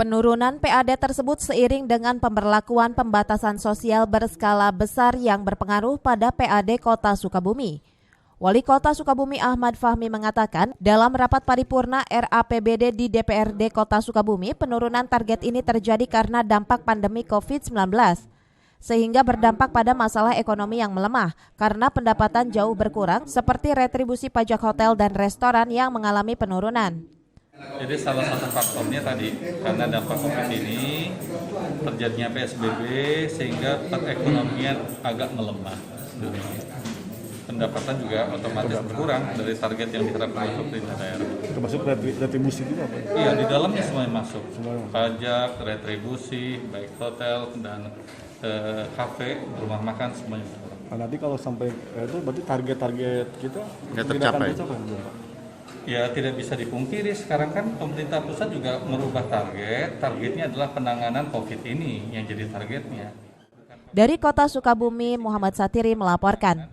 Penurunan PAD tersebut seiring dengan pemberlakuan pembatasan sosial berskala besar yang berpengaruh pada PAD Kota Sukabumi. Wali Kota Sukabumi Ahmad Fahmi mengatakan, dalam rapat paripurna RAPBD di DPRD Kota Sukabumi, penurunan target ini terjadi karena dampak pandemi COVID-19. Sehingga berdampak pada masalah ekonomi yang melemah karena pendapatan jauh berkurang seperti retribusi pajak hotel dan restoran yang mengalami penurunan. Jadi salah satu faktornya tadi karena dampak COVID ini terjadinya PSBB sehingga perekonomian agak melemah. Pendapatan juga otomatis berkurang dari target yang diharapkan oleh pemerintah daerah. Termasuk retribusi juga, Pak? Iya, di dalamnya semuanya masuk. Pajak, retribusi, baik hotel dan kafe, rumah makan semuanya. Nah, nanti kalau sampai itu berarti target-target kita nggak tercapai. Ya tidak bisa dipungkiri sekarang kan pemerintah pusat juga merubah targetnya adalah penanganan COVID ini yang jadi targetnya. Dari Kota Sukabumi, Muhammad Satiri melaporkan.